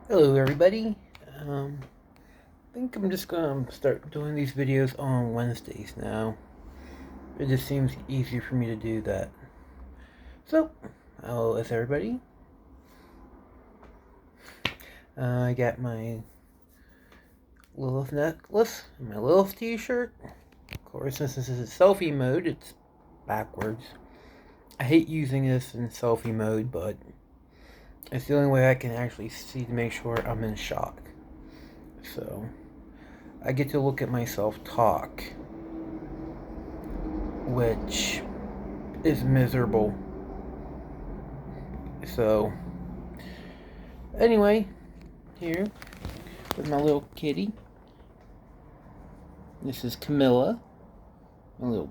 Hello everybody. I think I'm just gonna start doing these videos on Wednesdays now. It just seems easier for me to do that. So, how is everybody? I got my Lilith necklace and my Lilith t-shirt. Of course, since this is selfie mode, it's backwards. I hate using this in selfie mode, but it's the only way I can actually see to make sure I'm in shot. So, I get to look at myself talk, which is miserable. So, anyway, here with my little kitty. This is Camilla. My little.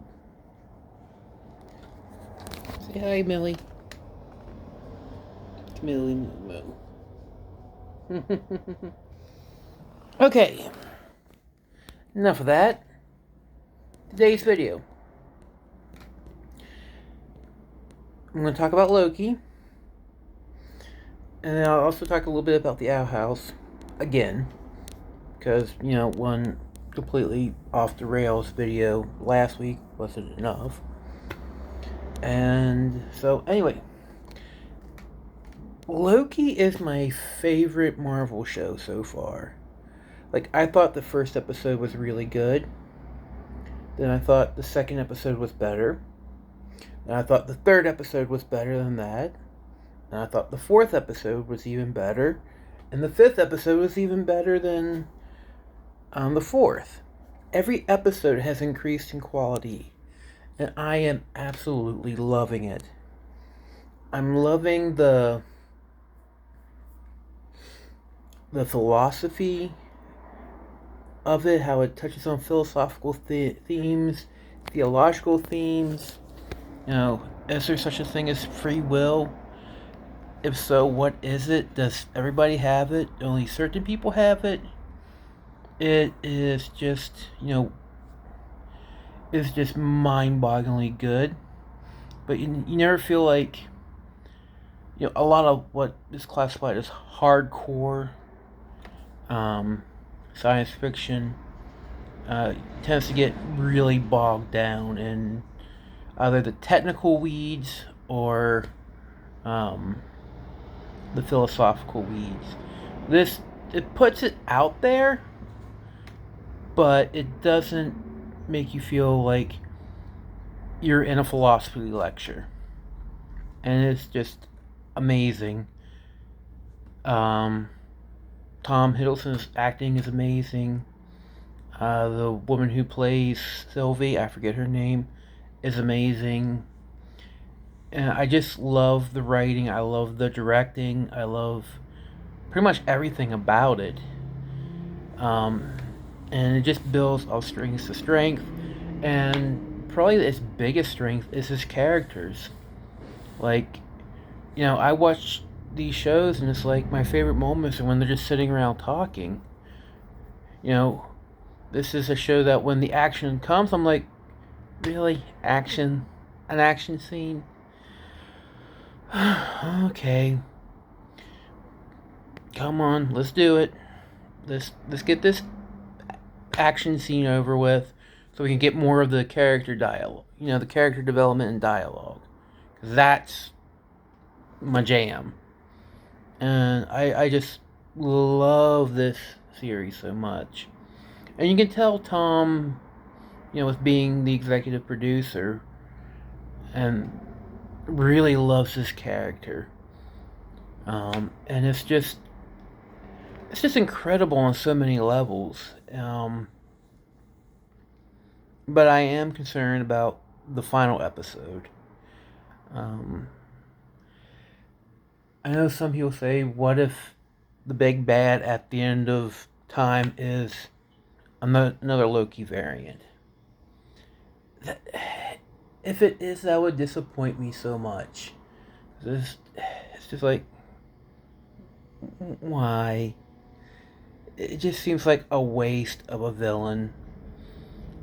Say hi, Millie. Millie Moo. Okay, enough of that. Today's video. I'm going to talk about Loki. And then I'll also talk a little bit about the Owl House. Again. Because, one completely off the rails video last week wasn't enough. And so, anyway. Loki is my favorite Marvel show so far. Like, I thought the first episode was really good. Then I thought the second episode was better. And I thought the third episode was better than that. And I thought the fourth episode was even better. And the fifth episode was even better than the fourth. Every episode has increased in quality. And I am absolutely loving it. I'm loving the philosophy of it, how it touches on philosophical themes, theological themes. Is there such a thing as free will? If so, what is it? Does everybody have it? Only certain people have it? It is just, it's just mind-bogglingly good. But you never feel like, a lot of what is classified as hardcore science fiction tends to get really bogged down in either the technical weeds or the philosophical weeds. It puts it out there, but it doesn't make you feel like you're in a philosophy lecture. And it's just amazing. Tom Hiddleston's acting is amazing. The woman who plays Sylvie, I forget her name, is amazing. And I just love the writing. I love the directing. I love pretty much everything about it. And it just builds all strengths to strength. And probably its biggest strength is his characters. Like, I watch these shows and it's like my favorite moments are when they're just sitting around talking. This is a show that when the action comes, I'm like, really? Action? An action scene? Okay. Come on, let's do it. Let's get this action scene over with so we can get more of the character dialogue. The character development and dialogue. That's my jam. And I just love this series so much. And you can tell Tom, with being the executive producer, and really loves his character. And it's just incredible on so many levels. But I am concerned about the final episode. I know some people say, what if the big bad at the end of time is another Loki variant? If it is, that would disappoint me so much. It's just like, why? It just seems like a waste of a villain.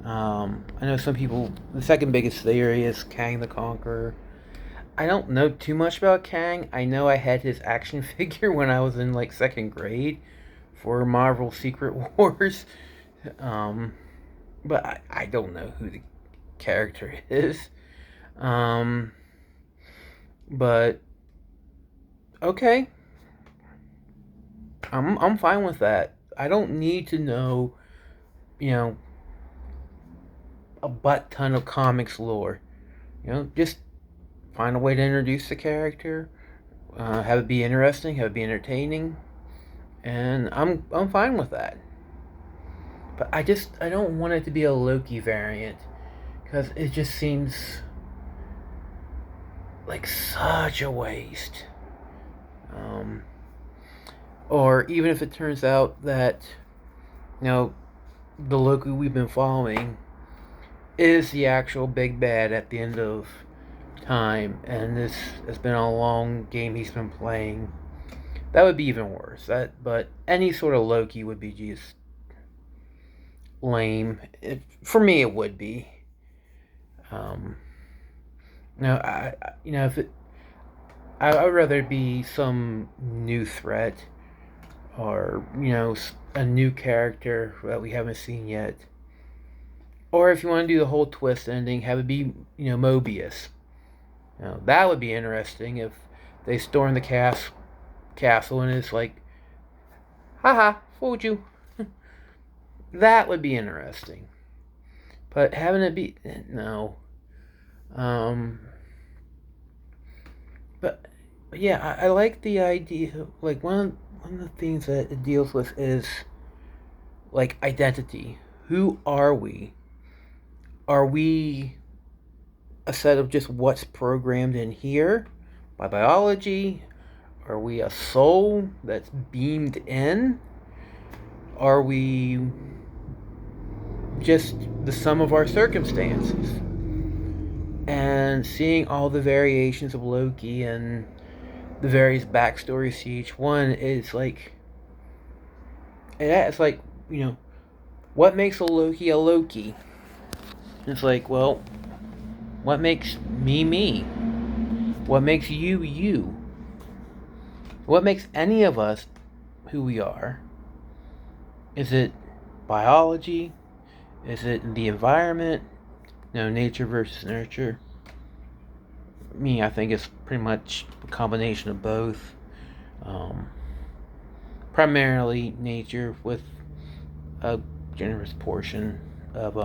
I know some people, the second biggest theory is Kang the Conqueror. I don't know too much about Kang. I know I had his action figure when I was in like second grade for Marvel Secret Wars. Um, but I don't know who the character is. Um, but okay, I'm fine with that. I don't need to know, you know, a butt ton of comics lore. Just find a way to introduce the character, have it be interesting, have it be entertaining, and I'm fine with that. But I don't want it to be a Loki variant because it just seems like such a waste. Um, or even if it turns out that the Loki we've been following is the actual big bad at the end of time, and this has been a long game he's been playing. That would be even worse. But any sort of Loki would be just lame. For me, it would be. Um, if it, I would rather it be some new threat, or a new character that we haven't seen yet. Or if you want to do the whole twist ending, have it be Mobius. That would be interesting if they storm the castle and it's like, haha, fooled you. That would be interesting. But having it be no. Um, but yeah, I like the idea. Like one of the things that it deals with is like identity. Who are we? Are we a set of just what's programmed in here by biology? Are we a soul that's beamed in? Are we just the sum of our circumstances? And seeing all the variations of Loki and the various backstories to each one is like, it's like, what makes a Loki a Loki? It's like, well, what makes me me? What makes you you? What makes any of us who we are? Is it biology? Is it the environment? Nature versus nurture. Me, I think it's pretty much a combination of both. Primarily nature with a generous portion of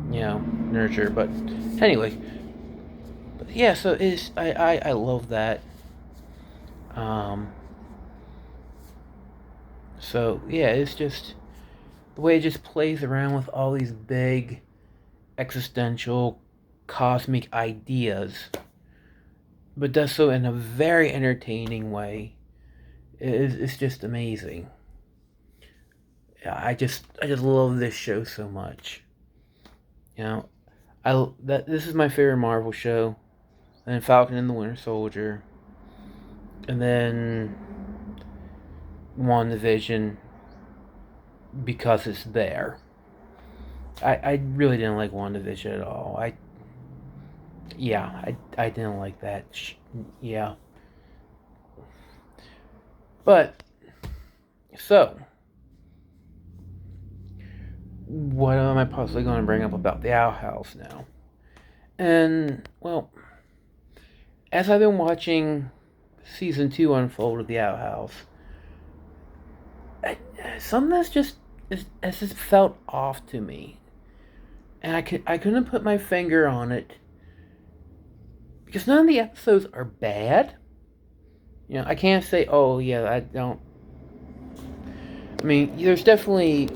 nurture. But anyway, yeah. So it's I love that. So yeah, it's just the way it just plays around with all these big existential cosmic ideas, but does so in a very entertaining way. It's just amazing. I just love this show so much. This is my favorite Marvel show, and then Falcon and the Winter Soldier, and then WandaVision because it's there. I really didn't like WandaVision at all. I didn't like that. Yeah. But, so, what am I possibly going to bring up about the Owl House now? And, well, as I've been watching season 2 unfold of the Owl House, something that's just felt off to me. And I couldn't put my finger on it. Because none of the episodes are bad. I can't say, oh, yeah, I don't. I mean, there's definitely.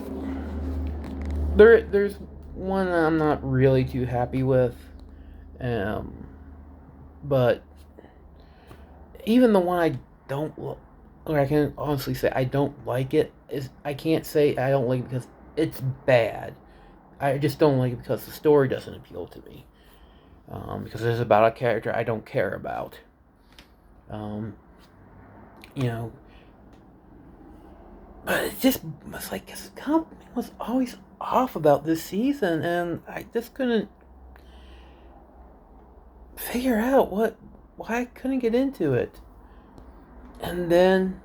There's one that I'm not really too happy with. But even the one I don't. Or I can honestly say I don't like it. I can't say I don't like it because it's bad. I just don't like it because the story doesn't appeal to me. Because it's about a character I don't care about. But it was like something was always off about this season, and I just couldn't figure out why I couldn't get into it. And then,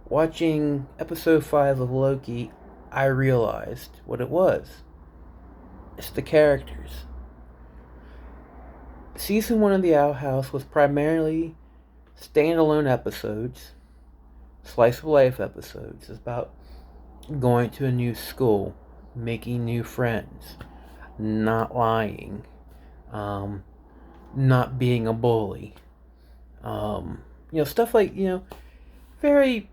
watching episode 5 of Loki, I realized what it was. It's the characters. Season 1 of The Owl House was primarily standalone episodes, slice of life episodes. It's about going to a new school, making new friends, not lying, not being a bully. Stuff like, very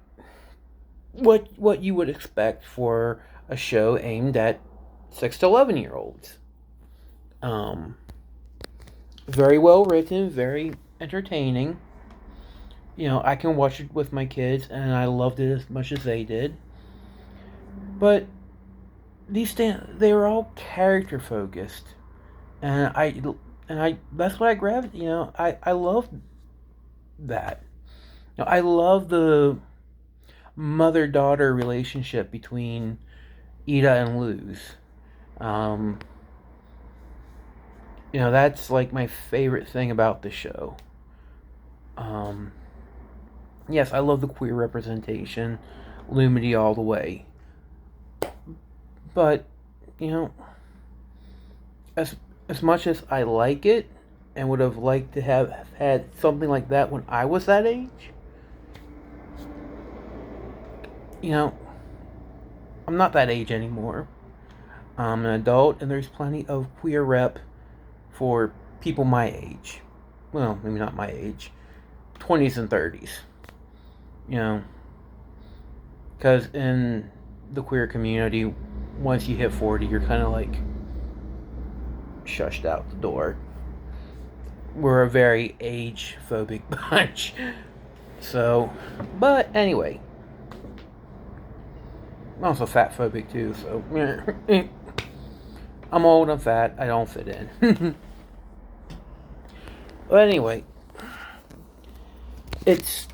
what you would expect for a show aimed at 6 to 11-year-olds. Very well written, very entertaining. I can watch it with my kids, and I loved it as much as they did. But they were all character focused, and I that's what I grabbed. I love that. I love the mother-daughter relationship between Ida and Luz. That's like my favorite thing about the show. Yes, I love the queer representation, Lumity all the way. But, as much as I like it and would have liked to have had something like that when I was that age, I'm not that age anymore. I'm an adult, and there's plenty of queer rep for people my age. Well, maybe not my age. 20s and 30s. Because in the queer community, once you hit 40, you're kind of like shushed out the door. We're a very age-phobic bunch. So, but anyway. I'm also fat-phobic too, so. I'm old, I'm fat, I don't fit in. But anyway. It's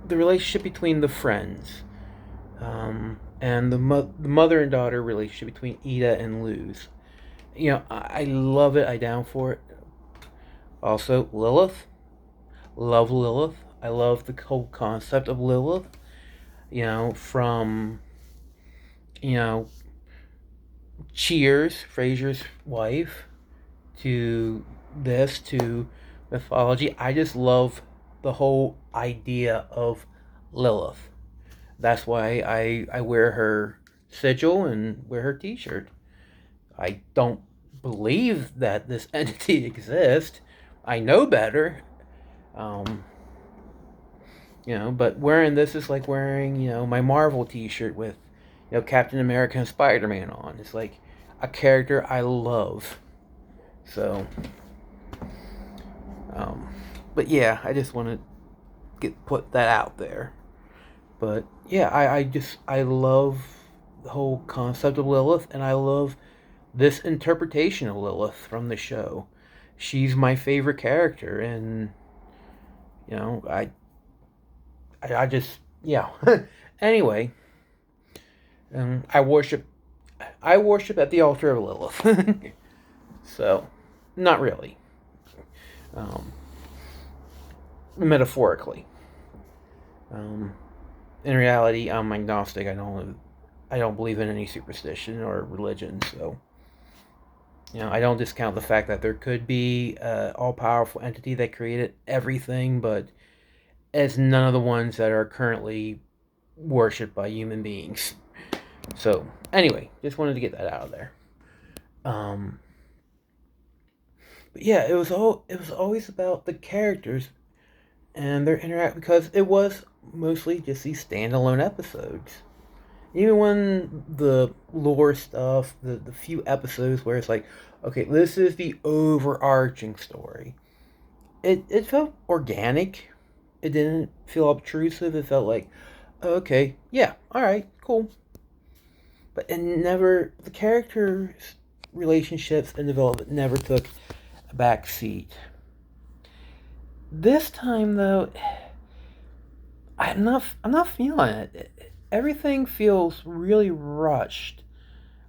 the relationship between the friends. And the mother and daughter relationship between Ida and Luz. I love it. I down for it. Also, Lilith. Love Lilith. I love the whole concept of Lilith. From, Cheers, Frasier's wife, to this, to mythology. I just love the whole idea of Lilith. That's why I wear her sigil and wear her t-shirt. I don't believe that this entity exists. I know better. But wearing this is like wearing, my Marvel t-shirt with, Captain America and Spider-Man on. It's like a character I love. So, but yeah, I just want to put that out there. But yeah, I love the whole concept of Lilith, and I love this interpretation of Lilith from the show. She's my favorite character, and I just, yeah. Anyway, I worship at the altar of Lilith. So, not really. Metaphorically. In reality, I'm agnostic. I don't believe in any superstition or religion. So, I don't discount the fact that there could be an all-powerful entity that created everything, but as none of the ones that are currently worshipped by human beings. So, anyway, just wanted to get that out of there. But yeah, it was always about the characters and their interact, because it was mostly just these standalone episodes. Even when the lore stuff, the few episodes where it's like, okay, this is the overarching story. It felt organic. It didn't feel obtrusive. It felt like, okay, yeah, alright, cool. But the characters' relationships and development never took a back seat. This time, though, I'm not feeling it. Everything feels really rushed.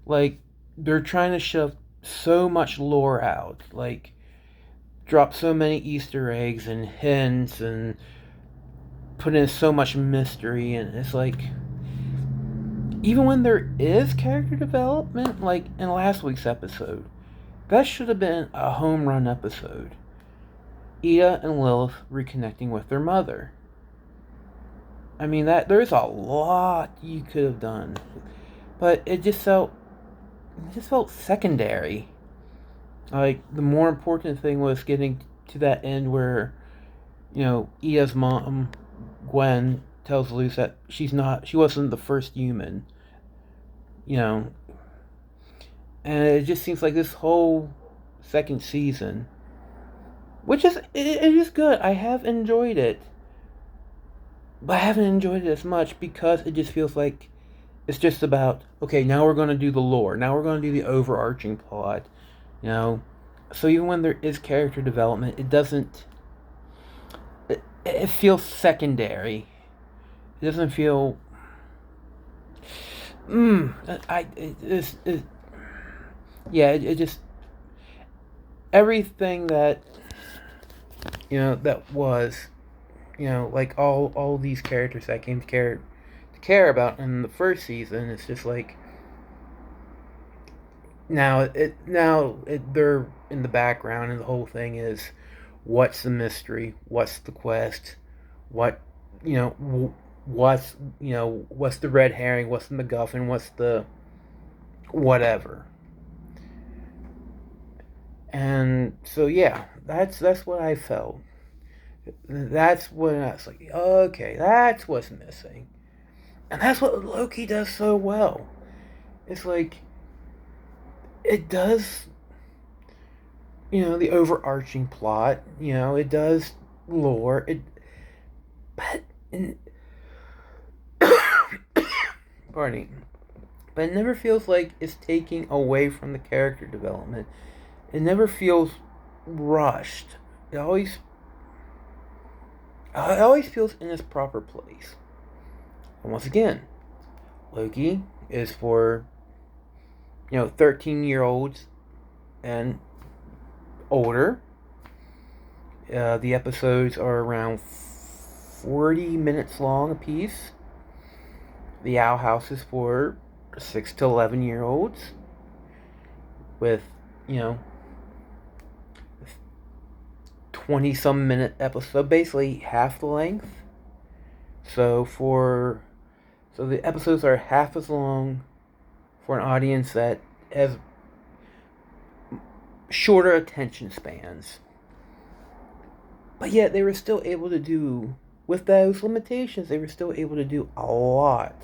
Like they're trying to shove so much lore out. Like drop so many Easter eggs and hints and put in so much mystery, and it's like, even when there is character development, like in last week's episode, that should have been a home run episode. Ida and Lilith reconnecting with their mother. I mean, that there's a lot you could have done, but it just felt secondary. Like, the more important thing was getting to that end where, Ida's mom, Gwen, tells Luce that she wasn't the first human, and it just seems like this whole second season, which is, it is good. I have enjoyed it, but I haven't enjoyed it as much because it just feels like it's just about, okay, now we're going to do the lore, now we're going to do the overarching plot, so even when there is character development, it doesn't, it feels secondary. It doesn't feel, it just, everything that, that was, like all these characters that I came to care about in the first season, it's just like, now they're in the background, and the whole thing is, what's the mystery, what's the quest, what's the red herring, what's the MacGuffin, what's the whatever. And so that's what I felt. That's when I was like, okay, that's what's missing. And that's what Loki does so well. It's like, it does, the overarching plot, it does lore, but pardon me, but it never feels like it's taking away from the character development. It never feels rushed. It always feels in its proper place. And once again, Loki is for 13-year-olds and older. The episodes are around 40 minutes long apiece. The Owl House is for 6 to 11-year-olds with 20-some minute episode, basically half the length. So the episodes are half as long for an audience that has shorter attention spans. But yet they were still able to do, with those limitations, they were still able to do a lot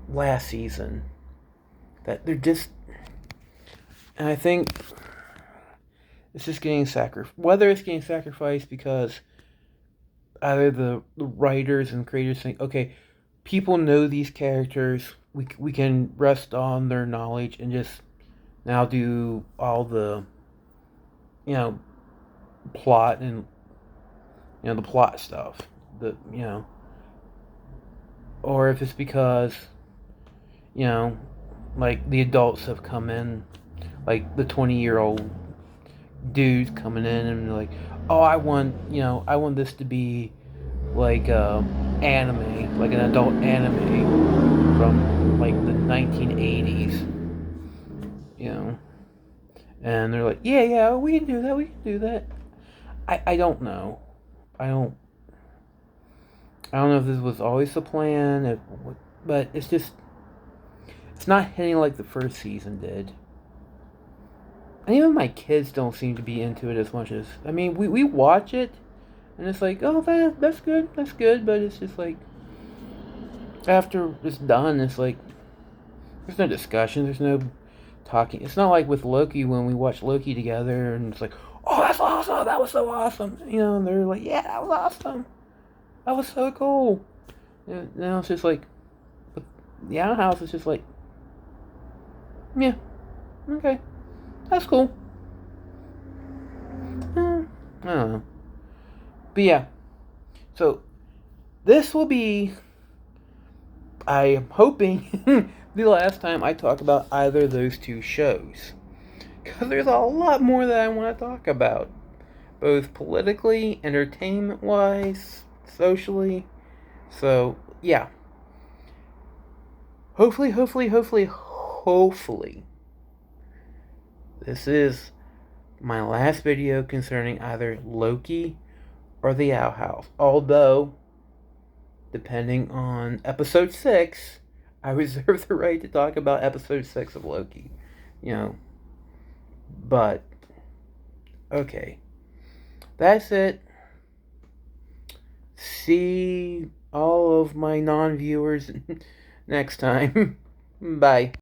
last season. That they're just, and I think it's just getting sacrificed. Whether it's getting sacrificed because either the writers and creators think, okay, people know these characters, we can rest on their knowledge and just now do all the plot and the plot stuff, or if it's because like the adults have come in, like the 20-year-old dudes coming in and like, oh, I want this to be like anime, like an adult anime from like the 1980s, and they're like, yeah, we can do that. I don't know. I don't know if this was always the plan, but it's not hitting like the first season did. And even my kids don't seem to be into it as much as, I mean, we watch it, and it's like, oh, that's good, but it's just like, after it's done, it's like, there's no discussion, there's no talking. It's not like with Loki, when we watch Loki together, and it's like, oh, that's awesome, that was so awesome, and they're like, yeah, that was awesome, that was so cool. And now it's just like, the Owl House is just like, yeah, okay, that's cool. I don't know. But yeah, so this will be, I am hoping, the last time I talk about either of those two shows. Because there's a lot more that I want to talk about, both politically, entertainment wise, socially. So, yeah. Hopefully, this is my last video concerning either Loki or the Owl House. Although, depending on episode 6, I reserve the right to talk about episode 6 of Loki. You know. But, okay. That's it. See all of my non viewers next time. Bye.